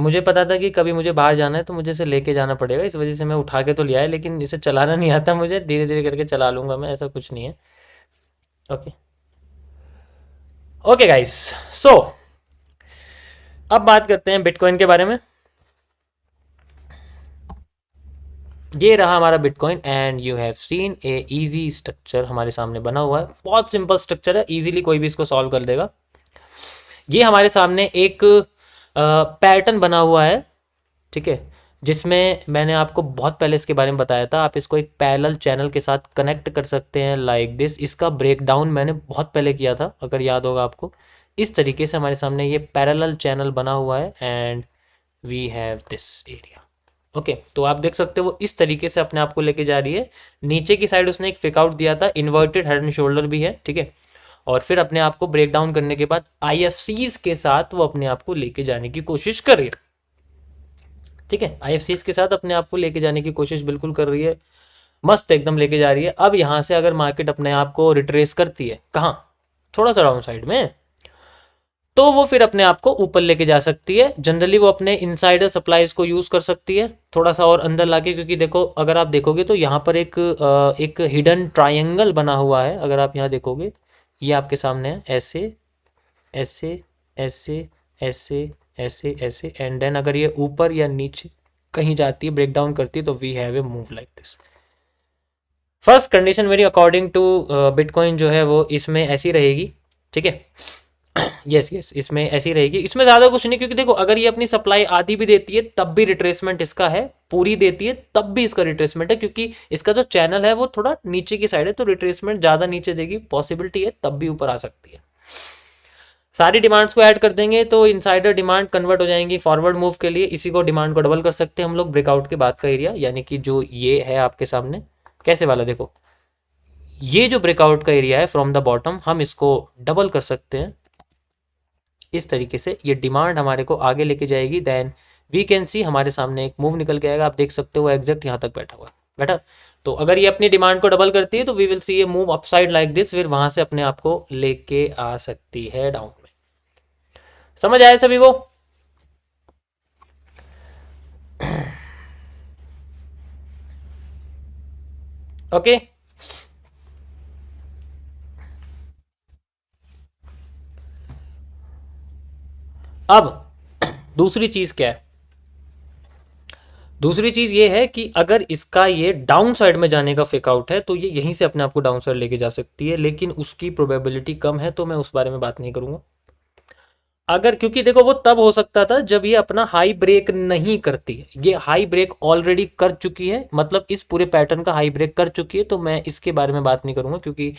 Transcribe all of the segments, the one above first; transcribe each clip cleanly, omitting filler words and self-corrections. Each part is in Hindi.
मुझे पता था कि कभी मुझे बाहर जाना है तो मुझे इसे लेके जाना पड़ेगा, इस वजह से मैं उठा के तो लिया है, लेकिन इसे चलाना नहीं आता मुझे, धीरे धीरे करके चला लूँगा मैं, ऐसा कुछ नहीं है। ओके। ओके गाइस, सो अब बात करते हैं बिटकॉइन के बारे में। ये रहा हमारा bitcoin and you have seen a easy structure हमारे सामने बना हुआ है, बहुत सिंपल स्ट्रक्चर है, इजीली कोई भी इसको सॉल्व कर देगा। ये हमारे सामने एक पैटर्न बना हुआ है, ठीक है, जिसमें मैंने आपको बहुत पहले इसके बारे में बताया था, आप इसको एक पैरेलल चैनल के साथ कनेक्ट कर सकते हैं लाइक दिस। इसका ब्रेक डाउन मैंने बहुत पहले किया था, अगर याद होगा आपको। इस तरीके से हमारे सामने ये पैरेलल चैनल बना हुआ है and we have this area. Okay, तो आप देख सकते हो वो इस तरीके से अपने आप को लेके जा रही है। नीचे की साइड उसने एक फेक आउट दिया था, इन्वर्टेड हेड एंड शोल्डर भी है, ठीक है। और फिर अपने आप को ब्रेक डाउन करने के बाद आईएफसीज के साथ वो अपने आप को लेके जाने की कोशिश कर रही है, ठीक है। आईएफसीज के साथ अपने आप को लेके जाने की कोशिश बिल्कुल कर रही है, मस्त एकदम लेके जा रही है। अब यहाँ से अगर मार्केट अपने आप को रिट्रेस करती है, कहाँ, थोड़ा सा डाउन साइड में, तो वो फिर अपने आप को ऊपर लेके जा सकती है। जनरली वो अपने इनसाइडर सप्लाईज को यूज कर सकती है थोड़ा सा और अंदर लाके, क्योंकि देखो अगर आप देखोगे तो यहाँ पर एक हिडन ट्रायंगल बना हुआ है, अगर आप यहाँ देखोगे, ये आपके सामने है, ऐसे ऐसे ऐसे ऐसे ऐसे ऐसे, एंड देन अगर ये ऊपर या नीचे कहीं जाती है, ब्रेक डाउन करती है, तो we have a move like this. First condition मेरी अकॉर्डिंग टू बिटकॉइन जो है वो इसमें ऐसी रहेगी, ठीक है। यस यस, इसमें ऐसी रहेगी, इसमें ज़्यादा कुछ नहीं, क्योंकि देखो अगर ये अपनी सप्लाई आधी भी देती है तब भी रिट्रेसमेंट इसका है, पूरी देती है तब भी इसका रिट्रेसमेंट है, क्योंकि इसका जो चैनल है वो थोड़ा नीचे की साइड है, तो रिट्रेसमेंट ज़्यादा नीचे देगी, पॉसिबिलिटी है तब भी ऊपर आ सकती है। सारी डिमांड्स को ऐड कर देंगे तो इनसाइडर डिमांड कन्वर्ट हो जाएंगी फॉरवर्ड मूव के लिए, इसी को डिमांड को डबल कर सकते हैं हम लोग ब्रेकआउट के बाद का एरिया, यानी कि जो ये है आपके सामने कैसे वाला, देखो ये जो ब्रेकआउट का एरिया है फ्रॉम द बॉटम, हम इसको डबल कर सकते हैं इस तरीके से, ये डिमांड हमारे को आगे लेके जाएगी, देन वी कैन सी हमारे सामने एक मूव निकल के आएगा, आप देख सकते हो एग्जैक्ट यहाँ तक बैठा हुआ है, बैठा। तो अगर ये अपनी डिमांड को डबल करती है तो we will see a move upside like this, फिर वहां से अपने आप को लेके आ सकती है डाउन में। समझ आया सभी को? ओके। अब दूसरी चीज क्या है, दूसरी चीज ये है कि अगर इसका ये डाउन साइड में जाने का फेक आउट है तो ये यहीं से अपने आप को डाउन साइड लेके जा सकती है, लेकिन उसकी प्रोबेबिलिटी कम है, तो मैं उस बारे में बात नहीं करूंगा। अगर, क्योंकि देखो वो तब हो सकता था जब ये अपना हाई ब्रेक नहीं करती है, ये हाई ब्रेक ऑलरेडी कर चुकी है, मतलब इस पूरे पैटर्न का हाई ब्रेक कर चुकी है, तो मैं इसके बारे में बात नहीं करूंगा, क्योंकि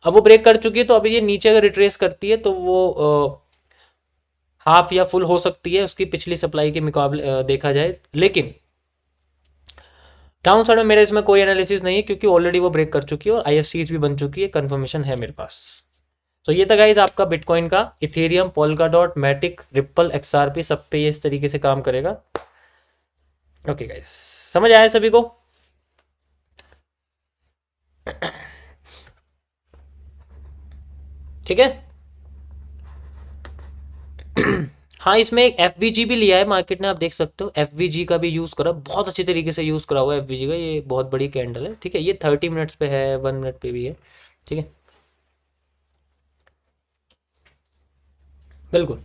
अब वो ब्रेक कर चुकी है, तो अब ये नीचे अगर रिट्रेस करती है तो वो हाफ या फुल हो सकती है उसकी पिछली सप्लाई के मुकाबले, देखा जाए। लेकिन डाउन साइड में मेरा इसमें कोई एनालिसिस नहीं है, क्योंकि ऑलरेडी वो ब्रेक कर चुकी है और आईएफसीज भी बन चुकी है, कंफर्मेशन है मेरे पास। तो ये था गाइज आपका बिटकॉइन का, Ethereum, Polkadot, Matic, Ripple, XRP, सब पे ये इस तरीके से काम करेगा। ओके गाइज, समझ आया सभी को? ठीक है। हाँ, इसमें एक एफ भी लिया है मार्केट ने, आप देख सकते हो एफ का भी यूज़ करा, बहुत अच्छी तरीके से यूज़ करा हुआ है एफ का, ये बहुत बड़ी कैंडल है, ठीक है। ये 30 मिनट्स पे है, 1 मिनट पे भी है, ठीक है। बिल्कुल,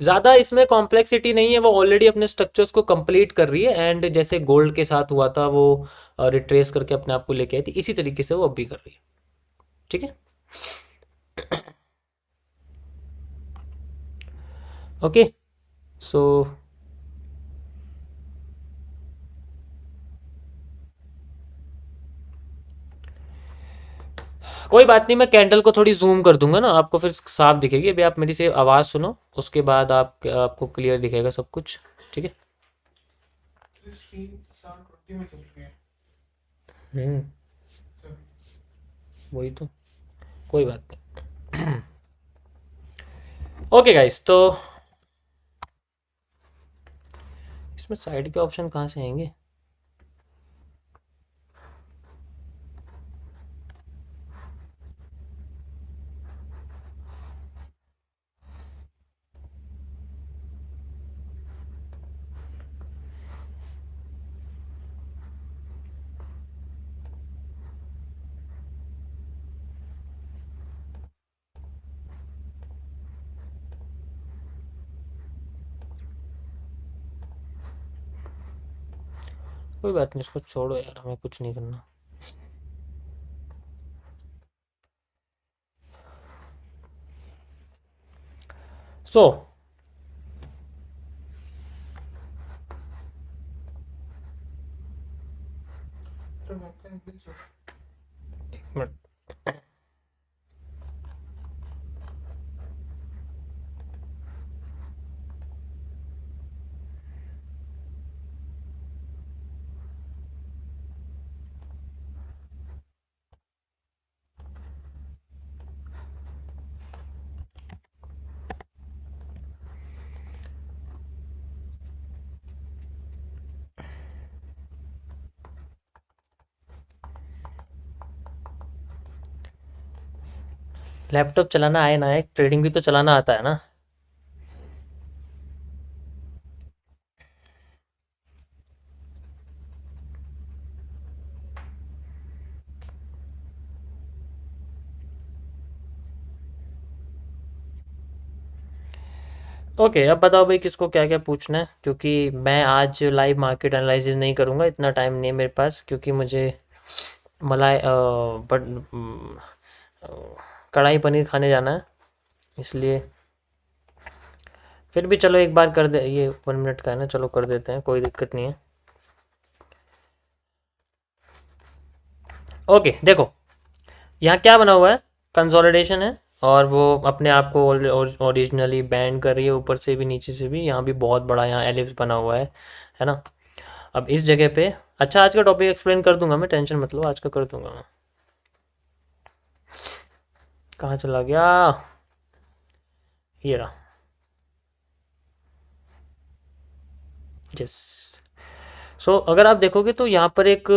ज़्यादा इसमें कॉम्प्लेक्सिटी नहीं है, वो ऑलरेडी अपने स्ट्रक्चर्स को कंप्लीट कर रही है, एंड जैसे गोल्ड के साथ हुआ था वो रिट्रेस करके अपने आप को लेके आई थी, इसी तरीके से वो अब भी कर रही है, ठीक है। ओके, सो कोई बात नहीं, मैं कैंडल को थोड़ी जूम कर दूंगा ना, आपको फिर साफ दिखेगी। अभी आप मेरी से आवाज़ सुनो, उसके बाद आपको क्लियर दिखेगा सब कुछ, ठीक है। हम्म, वही तो, कोई बात नहीं। ओके गाइस, तो इसमें साइड के ऑप्शन कहाँ से आएंगे? कोई बात नहीं, इसको छोड़ो यार, हमें कुछ नहीं करना। सो एक मिनट। लैपटॉप चलाना आए ना आए, ट्रेडिंग भी तो चलाना आता है ना। ओके, अब बताओ भाई किसको क्या क्या पूछना है, क्योंकि मैं आज लाइव मार्केट एनालिसिस नहीं करूँगा, इतना टाइम नहीं है मेरे पास, क्योंकि मुझे मलाई बट अ, कढ़ाई पनीर खाने जाना है, इसलिए। फिर भी चलो एक बार कर दे, ये 1 मिनट का है ना, चलो कर देते हैं, कोई दिक्कत नहीं है। ओके देखो, यहाँ क्या बना हुआ है, कंसोलिडेशन है, और वो अपने आप को ओरिजिनली बैंड कर रही है, ऊपर से भी नीचे से भी। यहाँ भी बहुत बड़ा यहाँ एलिप्स बना हुआ है ना। अब इस जगह पे, अच्छा आज का टॉपिक एक्सप्लेन कर दूंगा मैं, टेंशन मत लो, आज का कर दूंगा मैं। कहाँ चला गया, ये रहा। यस। सो अगर आप देखोगे तो यहाँ पर एक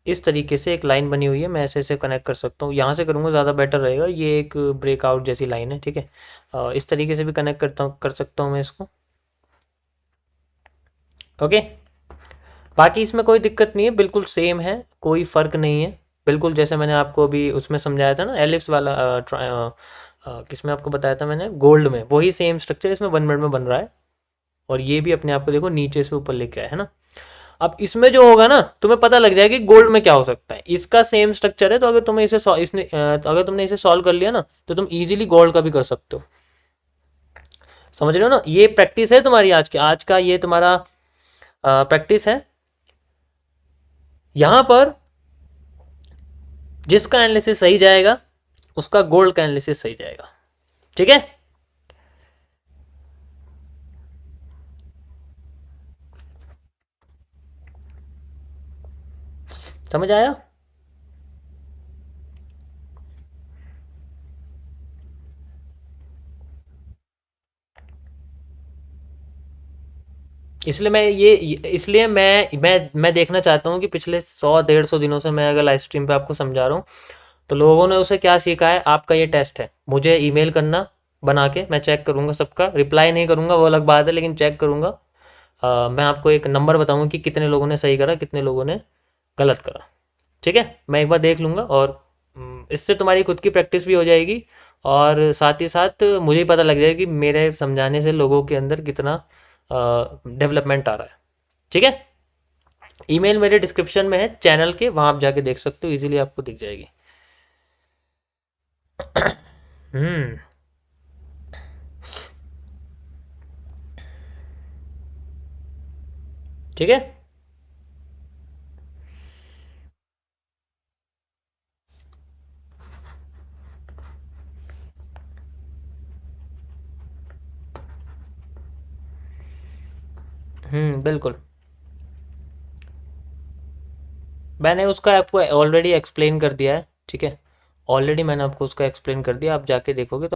इस तरीके से एक लाइन बनी हुई है, मैं ऐसे ऐसे कनेक्ट कर सकता हूँ, यहाँ से करूँगा ज़्यादा बेटर रहेगा, ये एक ब्रेकआउट जैसी लाइन है, ठीक है। इस तरीके से भी कनेक्ट करता हूँ, कर सकता हूँ मैं इसको। ओके, बाकी इसमें कोई दिक्कत नहीं है, बिल्कुल सेम है, कोई फ़र्क नहीं है। बिल्कुल जैसे मैंने आपको अभी उसमें समझाया था ना, एलिप्स वाला किसमें आपको बताया था मैंने, गोल्ड में, वही सेम स्ट्रक्चर इसमें 1 मिनट में बन रहा है। और ये भी अपने आप को देखो नीचे से ऊपर लेके आया है ना। अब इसमें जो होगा ना, तुम्हें पता लग जाएगा कि गोल्ड में क्या हो सकता है। इसका सेम स्ट्रक्चर है, तो अगर तुम्हें तो अगर तुमने इसे सॉल्व कर लिया ना, तो तुम इजीली गोल्ड का भी कर सकते हो। समझ रहे हो ना, ये प्रैक्टिस है तुम्हारी आज का ये तुम्हारा प्रैक्टिस है। यहां पर जिसका एनालिसिस सही जाएगा, उसका गोल्ड का एनालिसिस सही जाएगा, ठीक है। समझ आया। इसलिए मैं ये इसलिए मैं देखना चाहता हूँ कि पिछले 100 150 दिनों से मैं अगर लाइव स्ट्रीम पे आपको समझा रहा हूँ, तो लोगों ने उसे क्या सीखा है। आपका ये टेस्ट है, मुझे ईमेल करना बना के, मैं चेक करूँगा सबका, रिप्लाई नहीं करूँगा वो अलग बात है, लेकिन चेक करूँगा। मैं आपको एक नंबर बताऊँगा कि कितने लोगों ने सही करा, कितने लोगों ने गलत करा, ठीक है। मैं एक बार देख लूँगा, और इससे तुम्हारी खुद की प्रैक्टिस भी हो जाएगी, और साथ ही साथ मुझे ही पता लग जाएगा कि मेरे समझाने से लोगों के अंदर कितना डेवलपमेंट आ रहा है, ठीक है। ईमेल मेरे डिस्क्रिप्शन में है चैनल के, वहाँ आप जाके देख सकते हो, इजीली आपको दिख जाएगी। हम्म। ठीक है। बिल्कुल। मैंने उसका आपको ऑलरेडी एक्सप्लेन कर दिया है, ठीक है। ऑलरेडी मैंने आपको उसका एक्सप्लेन कर दिया, आप जाके देखोगे तो